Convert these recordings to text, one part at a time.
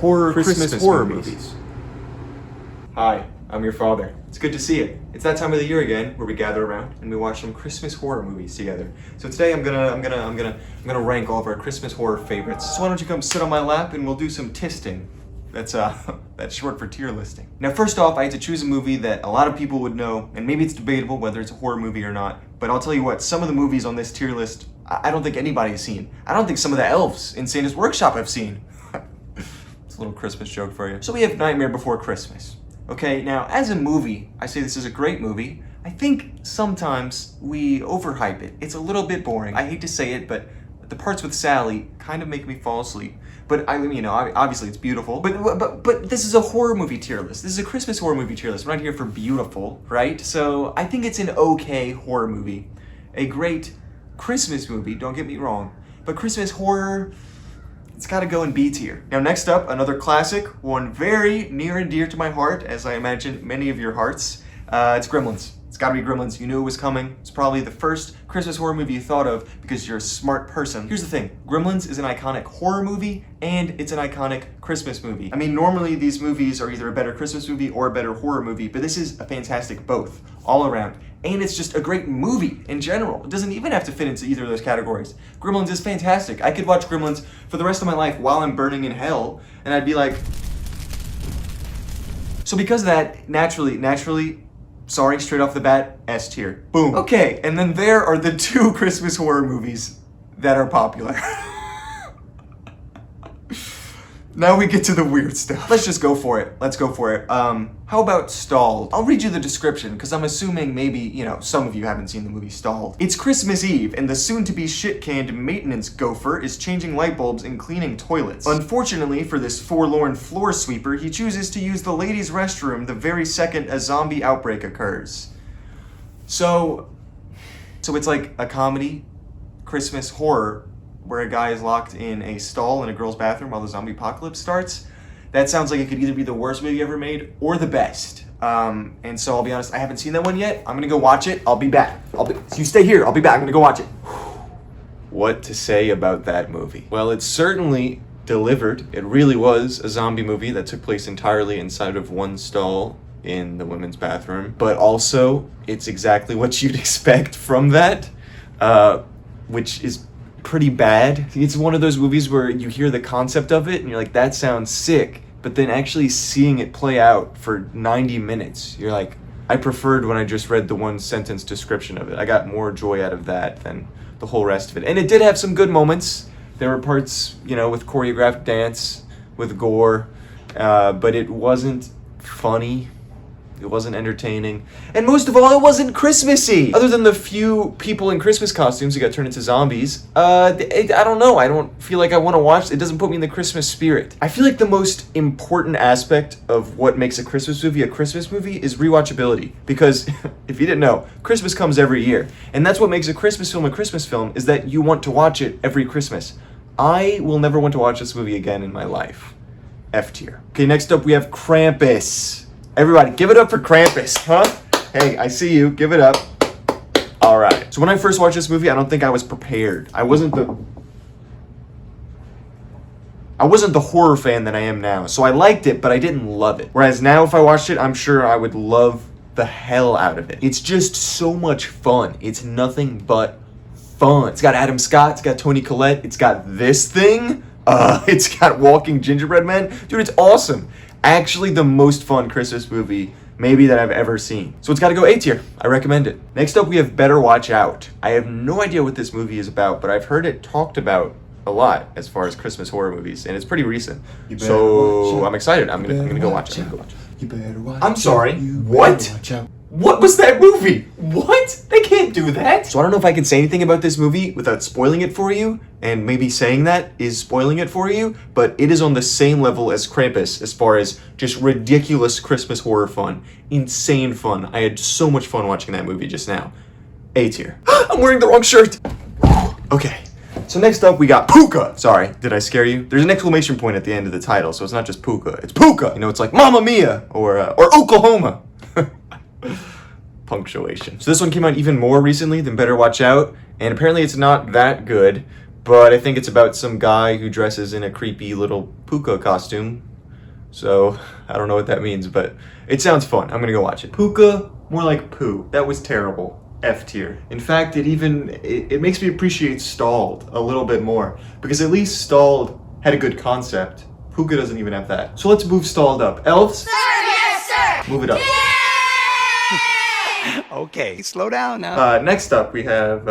Christmas horror movies. Hi, I'm your father. It's good to see you. It's that time of the year again where we gather around and we watch some Christmas horror movies together. So today I'm gonna rank all of our Christmas horror favorites. So why don't you come sit on my lap and we'll do some tisting. That's short for tier listing. Now first off, I had to choose a movie that a lot of people would know, and maybe it's debatable whether it's a horror movie or not, but I'll tell you what, some of the movies on this tier list, I don't think anybody has seen. I don't think some of the elves in Santa's Workshop have seen. It's a little Christmas joke for you. So we have Nightmare Before Christmas. Okay, now as a movie, I say this is a great movie. I think sometimes we overhype it. It's a little bit boring. I hate to say it, but the parts with Sally kind of make me fall asleep. But obviously it's beautiful. But this is a horror movie tier list. This is a Christmas horror movie tier list. We're not here for beautiful, right? So I think it's an okay horror movie. A great Christmas movie, don't get me wrong. But Christmas horror, it's gotta go in B tier. Now next up, another classic, one very near and dear to my heart, as I imagine many of your hearts. It's Gremlins. It's gotta be Gremlins. You knew it was coming. It's probably the first Christmas horror movie you thought of because you're a smart person. Here's the thing, Gremlins is an iconic horror movie and it's an iconic Christmas movie. I mean, normally these movies are either a better Christmas movie or a better horror movie, but this is a fantastic both, all around. And it's just a great movie in general. It doesn't even have to fit into either of those categories. Gremlins is fantastic. I could watch Gremlins for the rest of my life while I'm burning in hell, and I'd be like... So because of that, naturally, sorry, straight off the bat, S tier. Boom. Okay, and then there are the two Christmas horror movies that are popular. Now we get to the weird stuff. Let's just go for it. Let's go for it. How about Stalled? I'll read you the description because I'm assuming maybe, some of you haven't seen the movie Stalled. It's Christmas Eve and the soon-to-be shit-canned maintenance gopher is changing light bulbs and cleaning toilets. Unfortunately for this forlorn floor sweeper, he chooses to use the ladies' restroom the very second a zombie outbreak occurs. So it's like a comedy, Christmas horror, where a guy is locked in a stall in a girl's bathroom while the zombie apocalypse starts. That sounds like it could either be the worst movie ever made or the best. And so I'll be honest, I haven't seen that one yet. I'm gonna go watch it. I'll be back. You stay here. I'll be back. I'm gonna go watch it. What to say about that movie? Well, it certainly delivered. It really was a zombie movie that took place entirely inside of one stall in the women's bathroom. But also, it's exactly what you'd expect from that, which is pretty bad. It's one of those movies where you hear the concept of it and you're like, that sounds sick, but then actually seeing it play out for 90 minutes, you're like, I preferred when I just read the one sentence description of it. I got more joy out of that than the whole rest of it. And it did have some good moments. There were parts, with choreographed dance, with gore, but it wasn't funny. It wasn't entertaining. And most of all, it wasn't Christmassy. Other than the few people in Christmas costumes who got turned into zombies, I don't know. I don't feel like I want to watch. It doesn't put me in the Christmas spirit. I feel like the most important aspect of what makes a Christmas movie is rewatchability. Because if you didn't know, Christmas comes every year. And that's what makes a Christmas film is that you want to watch it every Christmas. I will never want to watch this movie again in my life. F tier. Okay, next up we have Krampus. Everybody, give it up for Krampus, huh? Hey, I see you. Give it up. All right. So when I first watched this movie, I don't think I was prepared. I wasn't the horror fan that I am now. So I liked it, but I didn't love it. Whereas now, if I watched it, I'm sure I would love the hell out of it. It's just so much fun. It's nothing but fun. It's got Adam Scott. It's got Toni Collette. It's got this thing. It's got walking gingerbread men. Dude, it's awesome. Actually the most fun Christmas movie maybe that I've ever seen. So it's gotta go A tier. I recommend it. Next up we have Better Watch Out. I have no idea what this movie is about, but I've heard it talked about a lot as far as Christmas horror movies, and it's pretty recent. So I'm excited. I'm gonna go watch it. You better watch out. I'm sorry. What? What was that movie? What? They can't do that. So I don't know if I can say anything about this movie without spoiling it for you, and maybe saying that is spoiling it for you, but it is on the same level as Krampus as far as just ridiculous Christmas horror fun. Insane fun. I had so much fun watching that movie just now. A tier. I'm wearing the wrong shirt. Okay. So next up we got Puka. Sorry, did I scare you? There's an exclamation point at the end of the title, so it's not just Puka, it's Puka. It's like Mamma Mia or Oklahoma. Punctuation. So this one came out even more recently than Better Watch Out, and apparently it's not that good, but I think it's about some guy who dresses in a creepy little puka costume So I don't know what that means, but it sounds fun. I'm gonna go watch it. Puka, more like poo. That was terrible. F tier. In fact, it makes me appreciate Stalled a little bit more, because at least Stalled had a good concept. Puka doesn't even have that. So let's move Stalled up. Elves? Sir, yes, sir! Move it up. Okay, slow down now. Next up we have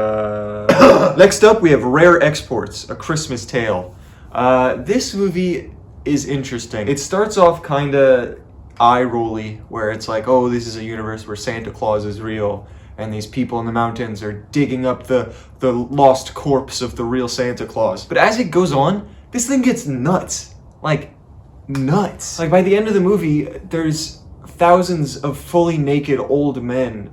Rare Exports, A Christmas Tale. This movie is interesting. It starts off kinda eye-rolly, where it's like, oh, this is a universe where Santa Claus is real, and these people in the mountains are digging up the lost corpse of the real Santa Claus. But as it goes on, this thing gets nuts. Like, nuts. Like, by the end of the movie, there's thousands of fully naked old men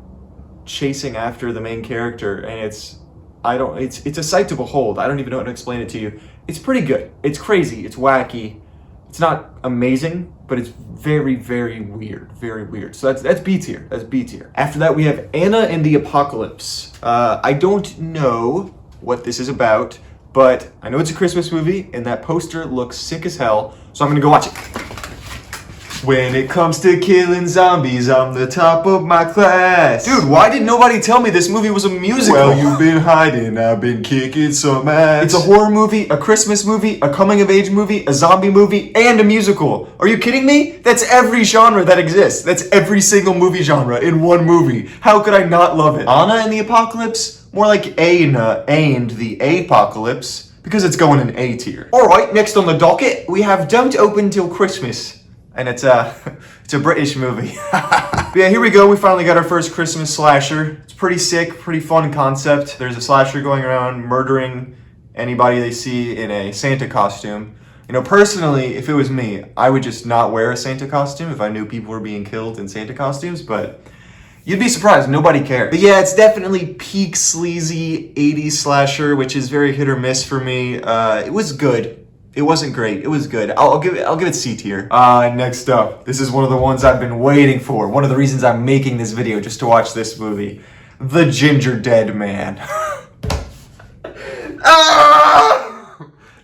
chasing after the main character, and it's a sight to behold. I don't even know how to explain it to you. It's pretty good. It's crazy. It's wacky. It's not amazing, but it's very, very weird. Very weird. So that's B tier. That's B tier. After that, we have Anna and the Apocalypse. I don't know what this is about, but I know it's a Christmas movie, and that poster looks sick as hell, so I'm gonna go watch it. When it comes to killing zombies, I'm the top of my class. Dude, why did nobody tell me this movie was a musical? Well, you've been hiding, I've been kicking some ass. It's a horror movie, a Christmas movie, a coming-of-age movie, a zombie movie, and a musical. Are you kidding me? That's every genre that exists. That's every single movie genre in one movie. How could I not love it? Anna and the Apocalypse? More like Aina and the Apocalypse, because it's going in A tier. Alright, next on the docket, we have Don't Open Till Christmas. And it's a British movie. But yeah, here we go. We finally got our first Christmas slasher. It's pretty sick, pretty fun concept. There's a slasher going around murdering anybody they see in a Santa costume. You know, personally, if it was me, I would just not wear a Santa costume if I knew people were being killed in Santa costumes, but you'd be surprised, nobody cares. But yeah, it's definitely peak sleazy 80s slasher, which is very hit or miss for me. It was good. It wasn't great. It was good. I'll give it C tier. Next up, this is one of the ones I've been waiting for. One of the reasons I'm making this video, just to watch this movie. The Ginger Dead Man.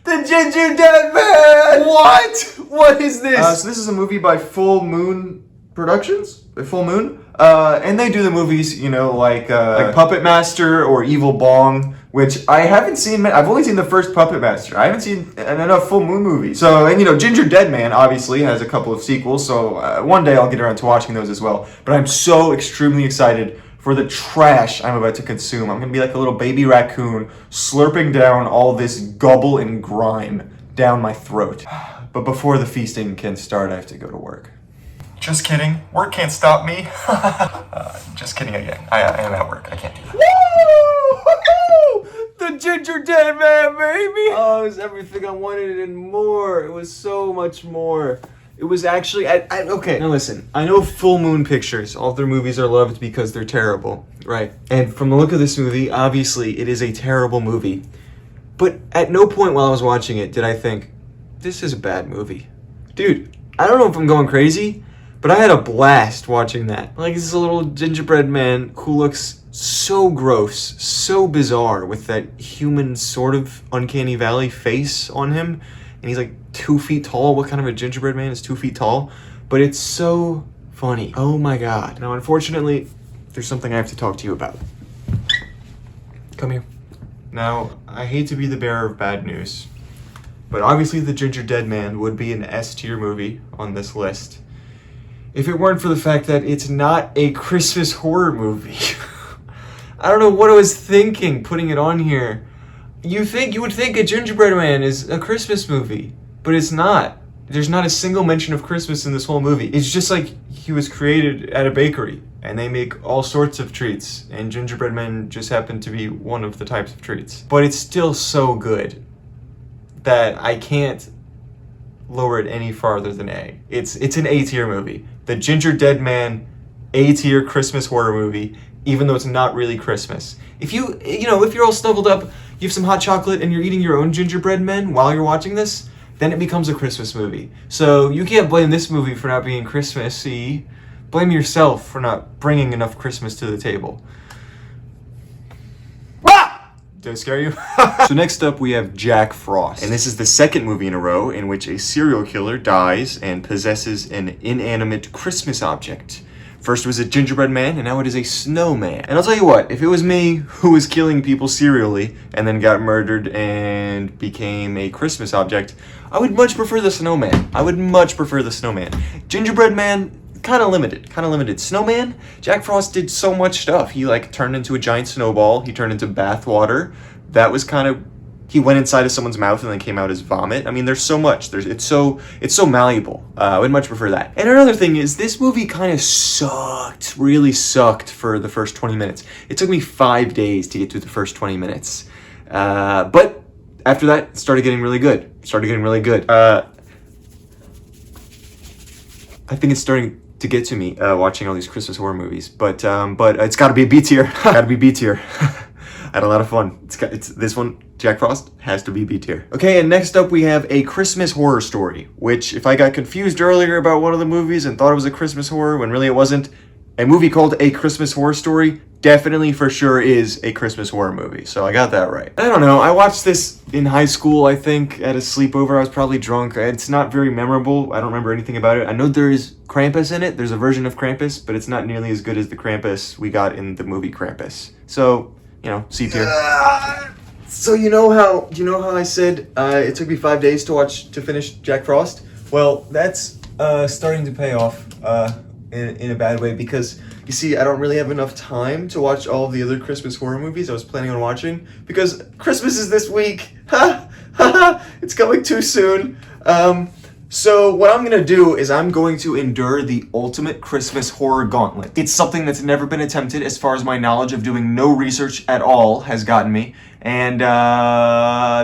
The Ginger Dead Man! What? What is this? So this is a movie by Full Moon Productions? By Full Moon? And they do the movies, you know, like Puppet Master or Evil Bong, which I haven't seen. I've only seen the first Puppet Master. I haven't seen enough Full Moon movies. So, and you know, Ginger Dead Man obviously has a couple of sequels, so one day I'll get around to watching those as well. But I'm so extremely excited for the trash I'm about to consume. I'm gonna be like a little baby raccoon slurping down all this gobble and grime down my throat. But before the feasting can start, I have to go to work. Just kidding. Work can't stop me. Just kidding again. I am at work. I can't do that. Woo! The Ginger Dead Man, baby! Oh, it was everything I wanted and more. It was so much more. It was actually... okay, now listen. I know Full Moon Pictures. All their movies are loved because they're terrible, right? And from the look of this movie, obviously, it is a terrible movie. But at no point while I was watching it did I think, this is a bad movie. Dude, I don't know if I'm going crazy, but I had a blast watching that. Like, this is a little gingerbread man who looks so gross, so bizarre with that human sort of uncanny valley face on him. And he's like 2 feet tall. What kind of a gingerbread man is 2 feet tall? But it's so funny. Oh my God. Now, unfortunately, there's something I have to talk to you about. Come here. Now, I hate to be the bearer of bad news, but obviously The Ginger Dead Man would be an S tier movie on this list if it weren't for the fact that it's not a Christmas horror movie. I don't know what I was thinking putting it on here. You would think a Gingerbread Man is a Christmas movie, but it's not. There's not a single mention of Christmas in this whole movie. It's just like he was created at a bakery and they make all sorts of treats, and gingerbread men just happen to be one of the types of treats. But it's still so good that I can't lower it any farther than A. It's an A tier movie. The Ginger Dead Man, A tier Christmas horror movie, even though it's not really Christmas. If you're all snuggled up, you have some hot chocolate, and you're eating your own gingerbread men while you're watching this, then it becomes a Christmas movie. So you can't blame this movie for not being Christmassy. Blame yourself for not bringing enough Christmas to the table. Did I scare you? So next up we have Jack Frost. And this is the second movie in a row in which a serial killer dies and possesses an inanimate Christmas object. First was a gingerbread man, and now it is a snowman. And I'll tell you what, if it was me who was killing people serially and then got murdered and became a Christmas object, I would much prefer the snowman. I would much prefer the snowman. Gingerbread man, kind of limited. Snowman, Jack Frost did so much stuff. He like turned into a giant snowball. He turned into bath water. That was kind of, he went inside of someone's mouth and then came out as vomit. I mean, there's so much. It's so malleable. I would much prefer that. And another thing is, this movie kind of sucked, really sucked for the first 20 minutes. It took me 5 days to get through the first 20 minutes. But after that, it started getting really good. I think it's starting to get to me watching all these Christmas horror movies, but it's got to be a B tier. Got to be B tier. I had a lot of fun. It's this one, Jack Frost, has to be B tier. Okay, and next up we have A Christmas Horror Story, which, if I got confused earlier about one of the movies and thought it was a Christmas horror when really it wasn't, a movie called A Christmas Horror Story definitely for sure is a Christmas horror movie, so I got that right. I don't know, I watched this in high school, I think, at a sleepover. I was probably drunk. It's not very memorable. I don't remember anything about it. I know there is Krampus in it. There's a version of Krampus, but it's not nearly as good as the Krampus we got in the movie Krampus. So, you know, C tier. So you know how I said it took me 5 days to finish Jack Frost? Well, that's starting to pay off in a bad way, because you see, I don't really have enough time to watch all of the other Christmas horror movies I was planning on watching, because Christmas is this week. It's coming too soon. So what I'm gonna do is I'm going to endure the ultimate Christmas horror gauntlet. It's something that's never been attempted, as far as my knowledge of doing no research at all has gotten me. And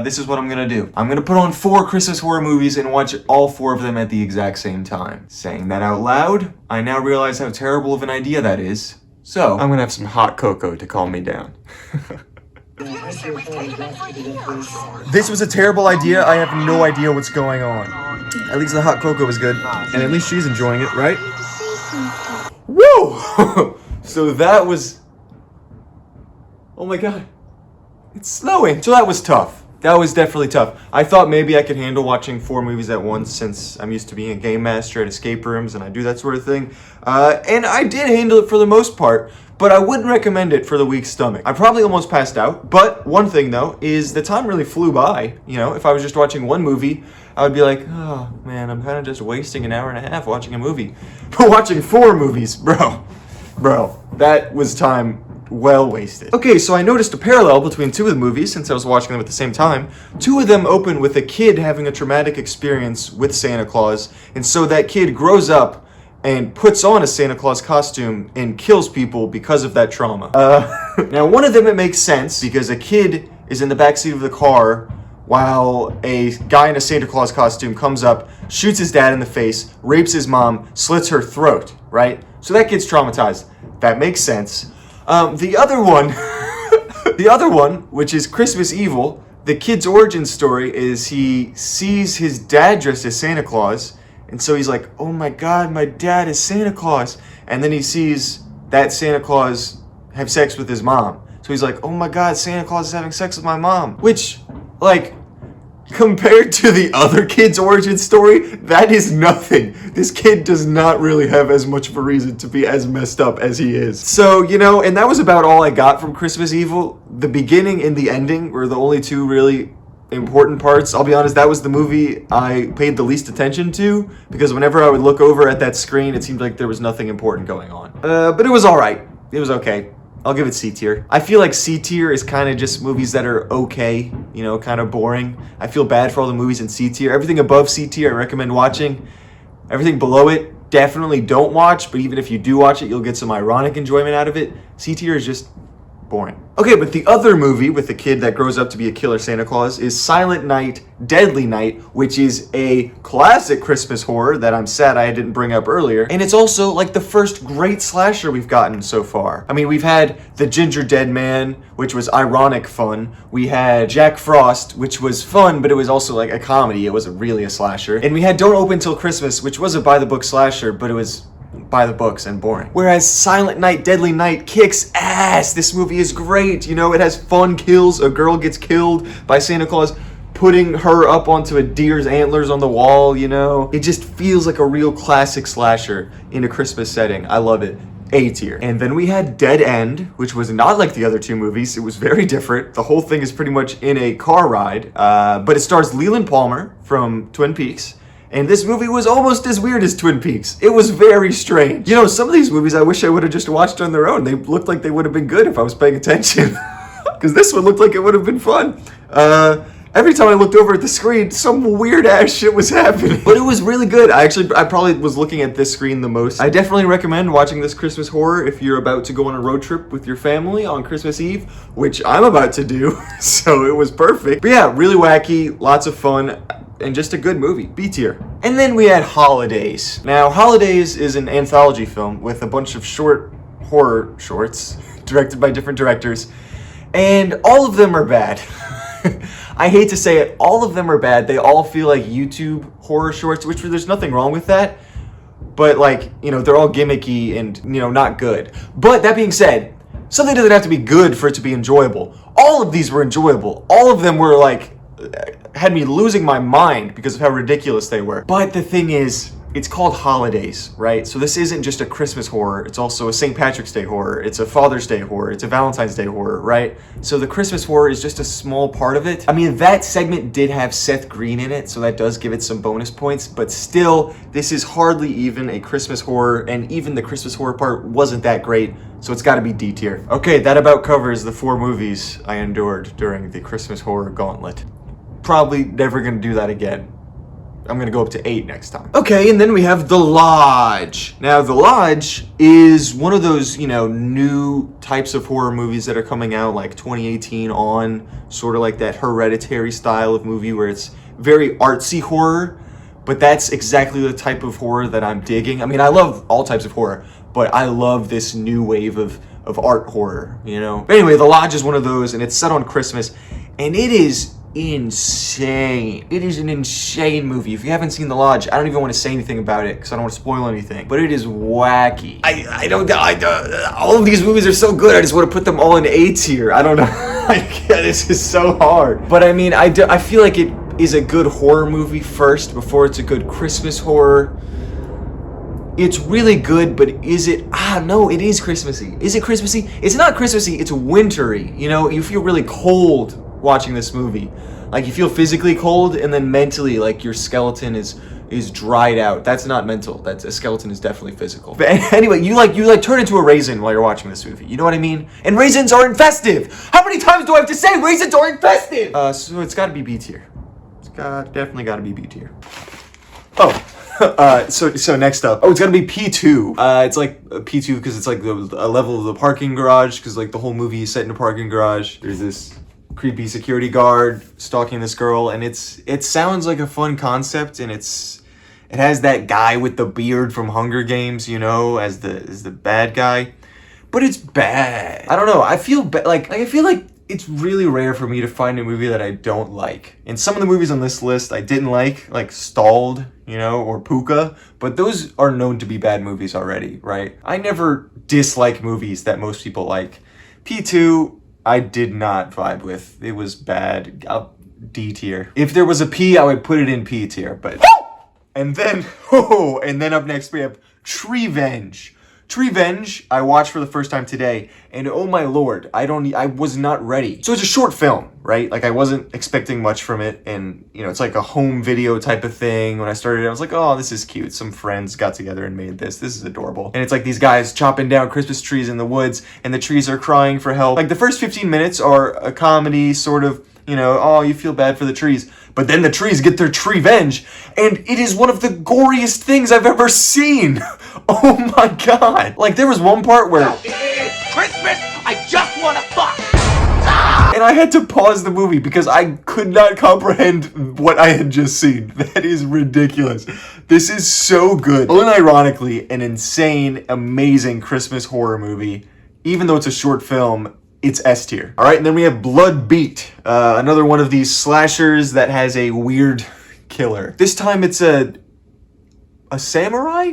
this is what I'm gonna do. I'm gonna put on 4 Christmas horror movies and watch all 4 of them at the exact same time. Saying that out loud, I now realize how terrible of an idea that is. So, I'm gonna have some hot cocoa to calm me down. This was a terrible idea. I have no idea what's going on. At least the hot cocoa was good, and at least she's enjoying it, right? Woo! So that was... Oh my god. It's snowing. So that was tough. That was definitely tough. I thought maybe I could handle watching 4 movies at once, since I'm used to being a game master at escape rooms and I do that sort of thing. And I did handle it for the most part, but I wouldn't recommend it for the weak stomach. I probably almost passed out, but one thing though is the time really flew by. You know, if I was just watching one movie, I would be like, oh man, I'm kind of just wasting an hour and a half watching a movie. But watching 4 movies, bro, that was time well wasted. Okay, so I noticed a parallel between 2 of the movies, since I was watching them at the same time. 2 of them open with a kid having a traumatic experience with Santa Claus, and so that kid grows up and puts on a Santa Claus costume and kills people because of that trauma. Now one of them it makes sense, because a kid is in the backseat of the car while a guy in a Santa Claus costume comes up, shoots his dad in the face, rapes his mom, slits her throat, right? So that kid's traumatized. That makes sense. The other one, which is Christmas Evil, the kid's origin story is he sees his dad dressed as Santa Claus, and so he's like, oh my god, my dad is Santa Claus. And then he sees that Santa Claus have sex with his mom. So he's like, oh my god, Santa Claus is having sex with my mom. Which, like, compared to the other kid's origin story, that is nothing. This kid does not really have as much of a reason to be as messed up as he is. So, you know, and that was about all I got from Christmas Evil. The beginning and the ending were the only 2 really important parts. I'll be honest, that was the movie I paid the least attention to, because whenever I would look over at that screen, it seemed like there was nothing important going on. But it was alright. It was okay. I'll give it C tier. I feel like C tier is kind of just movies that are okay, you know, kind of boring. I feel bad for all the movies in C tier. Everything above C tier I recommend watching. Everything below it, definitely don't watch, but even if you do watch it, you'll get some ironic enjoyment out of it. C tier is just boring. Okay, but the other movie with the kid that grows up to be a killer Santa Claus is Silent Night, Deadly Night, which is a classic Christmas horror that I'm sad I didn't bring up earlier. And it's also like the first great slasher we've gotten so far. I mean, we've had The Ginger Dead Man, which was ironic fun. We had Jack Frost, which was fun, but it was also like a comedy. It wasn't really a slasher. And we had Don't Open Till Christmas, which was a by-the-book slasher, but it was by the books and boring. Whereas Silent Night, Deadly Night kicks ass. This movie is great. You know, it has fun kills. A girl gets killed by Santa Claus putting her up onto a deer's antlers on the wall, you know? It just feels like a real classic slasher in a Christmas setting. I love it. A tier. And then we had Dead End, which was not like the other two movies. It was very different. The whole thing is pretty much in a car ride, but it stars Leland Palmer from Twin Peaks. And this movie was almost as weird as Twin Peaks. It was very strange. You know, some of these movies I wish I would have just watched on their own. They looked like they would have been good if I was paying attention. Because this one looked like it would have been fun. Every time I looked over at the screen, some weird ass shit was happening. But it was really good. I probably was looking at this screen the most. I definitely recommend watching this Christmas horror if you're about to go on a road trip with your family on Christmas Eve, which I'm about to do, so it was perfect. But yeah, really wacky, lots of fun, and just a good movie. B tier. And then we had Holidays. Now, Holidays is an anthology film with a bunch of short horror shorts directed by different directors, and all of them are bad. I hate to say it, all of them are bad. They all feel like YouTube horror shorts, which there's nothing wrong with that. But like, you know, they're all gimmicky and, you know, not good. But that being said, something doesn't have to be good for it to be enjoyable. All of these were enjoyable. All of them were like, had me losing my mind because of how ridiculous they were. But the thing is, it's called Holidays, right? So this isn't just a Christmas horror. It's also a St. Patrick's Day horror. It's a Father's Day horror. It's a Valentine's Day horror, right? So the Christmas horror is just a small part of it. I mean, that segment did have Seth Green in it, so that does give it some bonus points. But still, this is hardly even a Christmas horror, and even the Christmas horror part wasn't that great. So it's gotta be D tier. Okay, that about covers the 4 movies I endured during the Christmas horror gauntlet. Probably never gonna do that again. I'm gonna go up to 8 next time. Okay, and then we have The Lodge. Now, The Lodge is one of those, you know, new types of horror movies that are coming out like 2018 on, sort of like that Hereditary style of movie where it's very artsy horror, but that's exactly the type of horror that I'm digging. I mean, I love all types of horror, but I love this new wave of art horror, you know? But anyway, The Lodge is one of those, and it's set on Christmas, and it is insane. It is an insane movie. If you haven't seen The Lodge, I don't even want to say anything about it because I don't want to spoil anything. But it is wacky. All of these movies are so good. I just want to put them all in A tier. I don't know. This is so hard. But I mean, I feel like it is a good horror movie first before it's a good Christmas horror. It's really good, but is it? No, it is Christmassy. Is it Christmassy? It's not Christmassy. It's wintry. You know, you feel really cold watching this movie. Like, you feel physically cold, and then mentally, like, your skeleton is dried out. That's not mental. That's a skeleton is definitely physical. But anyway, you turn into a raisin while you're watching this movie. You know what I mean? And raisins are infestive. How many times do I have to say raisins are infestive? So it's got to be B tier. Definitely got to be B tier. Oh. So next up, it's gonna be P2. It's like P2 because it's like a level of the parking garage, because like the whole movie is set in a parking garage. There's this creepy security guard stalking this girl, and it sounds like a fun concept, and it has that guy with the beard from Hunger Games, you know, as the bad guy, but it's bad. I don't know. I feel I feel like it's really rare for me to find a movie that I don't like. And some of the movies on this list I didn't like Stalled, you know, or Puka, but those are known to be bad movies already, right? I never dislike movies that most people like. P2, I did not vibe with. It was bad. D tier. If there was a P, I would put it in P tier, but... And then up next we have Treevenge. Treevenge, I watched for the first time today, and oh my lord, I was not ready. So it's a short film, right? Like, I wasn't expecting much from it, and, you know, it's like a home video type of thing. When I started it, I was like, oh, this is cute. Some friends got together and made this. This is adorable. And it's like these guys chopping down Christmas trees in the woods, and the trees are crying for help. Like, the first 15 minutes are a comedy, sort of, you know, oh, you feel bad for the trees. But then the trees get their treevenge, and it is one of the goriest things I've ever seen. Oh my god. Like, there was one part where... It's Christmas! I just wanna fuck! And I had to pause the movie because I could not comprehend what I had just seen. That is ridiculous. This is so good. Unironically, an insane, amazing Christmas horror movie. Even though it's a short film, it's S tier. All right, and then we have Blood Beat, another one of these slashers that has a weird killer. This time it's a samurai?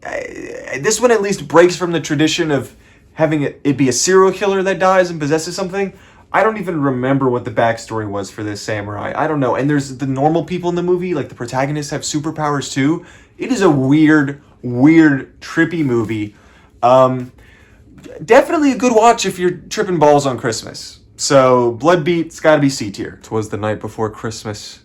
this one at least breaks from the tradition of having it be a serial killer that dies and possesses something. I don't even remember what the backstory was for this samurai. I don't know. And there's the normal people in the movie, like the protagonists have superpowers too. It is a weird, trippy movie. Definitely a good watch if you're tripping balls on Christmas. So, Bloodbeat's gotta be C tier. 'Twas the night before Christmas,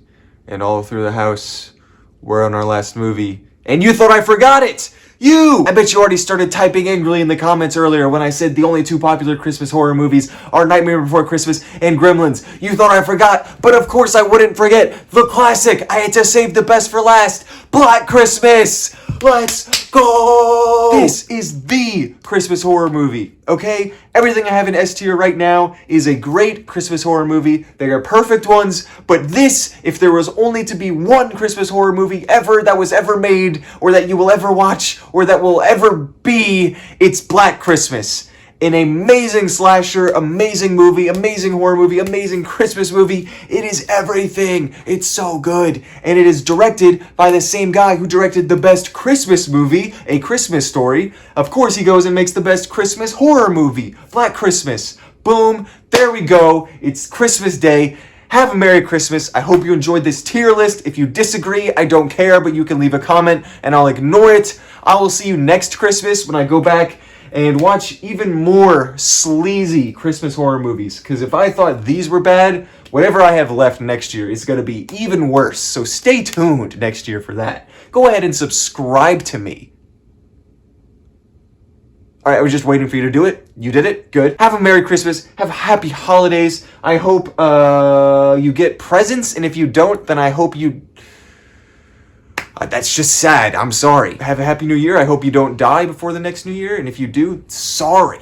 and all through the house, we're on our last movie. And you thought I forgot it! You! I bet you already started typing angrily in the comments earlier when I said the only two popular Christmas horror movies are Nightmare Before Christmas and Gremlins. You thought I forgot, but of course I wouldn't forget the classic. I had to save the best for last. Black Christmas! Let's go! This is the Christmas horror movie, okay? Everything I have in S tier right now is a great Christmas horror movie. They are perfect ones, but this, if there was only to be one Christmas horror movie ever that was ever made, or that you will ever watch, or that will ever be, it's Black Christmas. An amazing slasher, amazing movie, amazing horror movie, amazing Christmas movie. It is everything. It's so good. And it is directed by the same guy who directed the best Christmas movie, A Christmas Story. Of course, he goes and makes the best Christmas horror movie, Black Christmas. Boom. There we go. It's Christmas Day. Have a Merry Christmas. I hope you enjoyed this tier list. If you disagree, I don't care, but you can leave a comment and I'll ignore it. I will see you next Christmas when I go back and watch even more sleazy Christmas horror movies. Because if I thought these were bad, whatever I have left next year is going to be even worse. So stay tuned next year for that. Go ahead and subscribe to me. Alright, I was just waiting for you to do it. You did it. Good. Have a Merry Christmas. Have happy holidays. I hope you get presents. And if you don't, then I hope you... that's just sad. I'm sorry. Have a happy new year. I hope you don't die before the next new year. And if you do, sorry.